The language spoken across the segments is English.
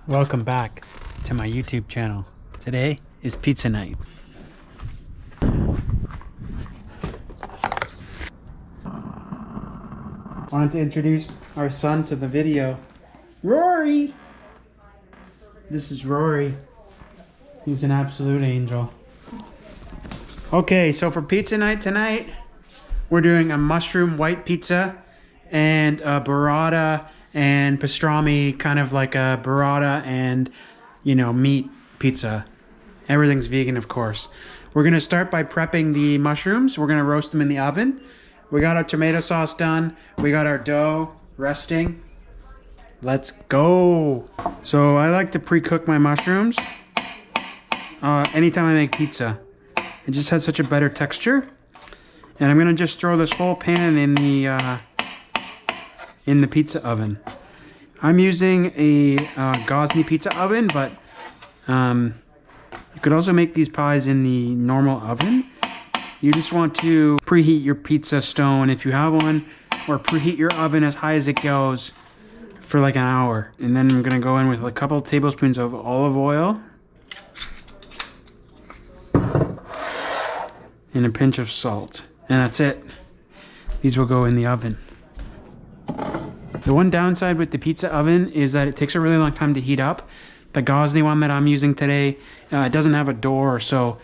Welcome back to my YouTube channel. Today is pizza night. Wanted to introduce our son to the video. Rory! This is Rory. He's an absolute angel. Okay, so for pizza night tonight, we're doing a mushroom white pizza and a burrata and pastrami, kind of like a burrata and, you know, meat pizza. Everything's vegan, of course. We're gonna start by prepping the mushrooms. We're gonna roast them in the oven. We got our tomato sauce done. We got our dough resting. Let's go. So I like to pre-cook my mushrooms anytime I make pizza. It just has such a better texture. And I'm gonna just throw this whole pan in the pizza oven. I'm using a Gosney pizza oven, but you could also make these pies in the normal oven. You just want to preheat your pizza stone if you have one, or preheat your oven as high as it goes for like an hour. And then I'm gonna go in with a couple of tablespoons of olive oil and a pinch of salt. And that's it. These will go in the oven. The one downside with the pizza oven is that it takes a really long time to heat up. The Gosney one that I'm using today, it doesn't have a door, so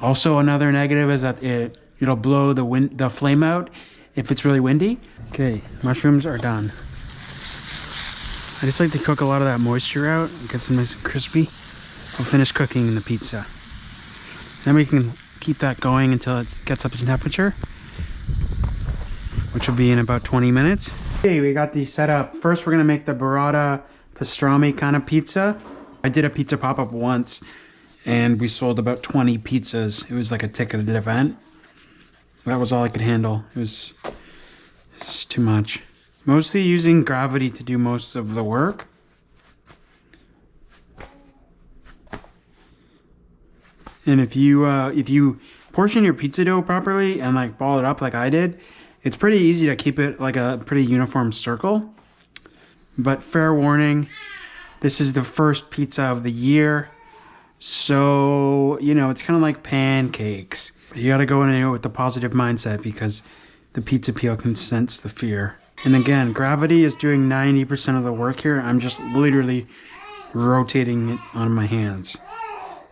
also another negative is that it'll blow the flame out if it's really windy. Okay, mushrooms are done. I just like to cook a lot of that moisture out and get them nice and crispy. I'll finish cooking the pizza. Then we can keep that going until it gets up to temperature, which will be in about 20 minutes. Okay, we got these set up. First, we're gonna make the burrata pastrami kind of pizza. I did a pizza pop-up once, and we sold about 20 pizzas. It was like a ticketed event. That was all I could handle. It was just too much. Mostly using gravity to do most of the work. And if you portion your pizza dough properly and like ball it up like I did, it's pretty easy to keep it like a pretty uniform circle. But fair warning, this is the first pizza of the year. So, you know, it's kind of like pancakes. You gotta go in it with the positive mindset because the pizza peel can sense the fear. And again, gravity is doing 90% of the work here. I'm just literally rotating it on my hands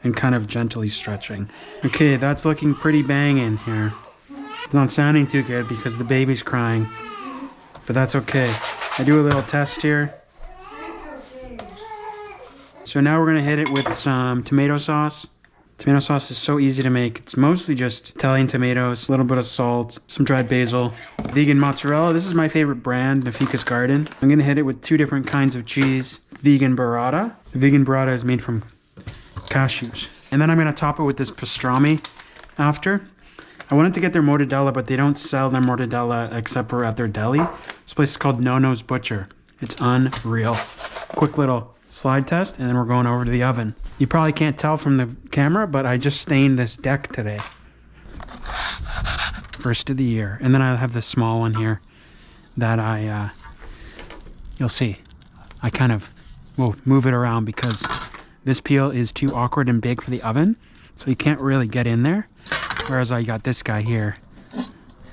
and kind of gently stretching. Okay, that's looking pretty banging here. It's not sounding too good because the baby's crying, but that's okay. I do a little test here. So now we're gonna hit it with some tomato sauce. Tomato sauce is so easy to make. It's mostly just Italian tomatoes, a little bit of salt, some dried basil, vegan mozzarella. This is my favorite brand, Nafika's Garden. I'm gonna hit it with 2 different kinds of cheese. Vegan burrata. The vegan burrata is made from cashews. And then I'm gonna top it with this pastrami after. I wanted to get their mortadella, but they don't sell their mortadella except for at their deli. This place is called Nonnos Butcher. It's unreal. Quick little slide test, and then we're going over to the oven. You probably can't tell from the camera, but I just stained this deck today. First of the year. And then I have this small one here that you'll see. I kind of will move it around because this peel is too awkward and big for the oven, so you can't really get in there. Whereas I got this guy here,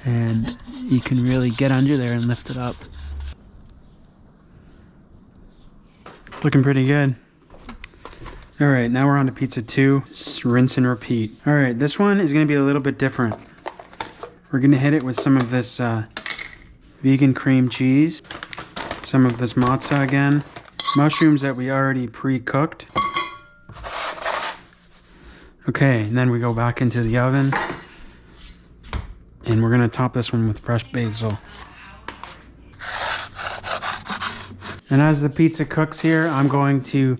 and you can really get under there and lift it up. It's looking pretty good. All right, now we're on to pizza 2. Just rinse and repeat. All right, this one is gonna be a little bit different. We're gonna hit it with some of this vegan cream cheese, some of this mozza again, mushrooms that we already pre-cooked. Okay, and then we go back into the oven, and we're gonna top this one with fresh basil. And as the pizza cooks here, I'm going to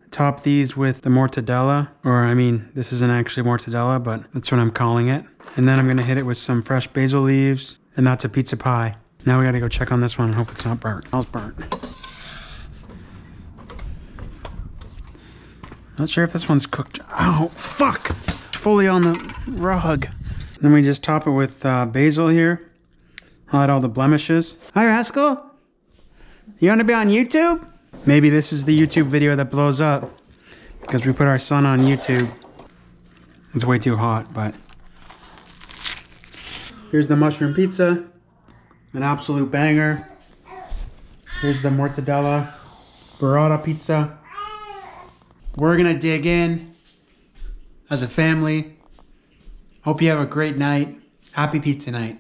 top these with the mortadella, or I mean, this isn't actually mortadella, but that's what I'm calling it. And then I'm gonna hit it with some fresh basil leaves, and that's a pizza pie. Now we gotta go check on this one and hope it's not burnt. It's burnt. Not sure if this one's cooked. Oh, fuck! Fully on the rug. Then we just top it with basil here. Hide all the blemishes. Hi, Rascal. You want to be on YouTube? Maybe this is the YouTube video that blows up because we put our son on YouTube. It's way too hot, but here's the mushroom pizza, an absolute banger. Here's the mortadella burrata pizza. We're gonna dig in as a family. Hope you have a great night. Happy pizza night.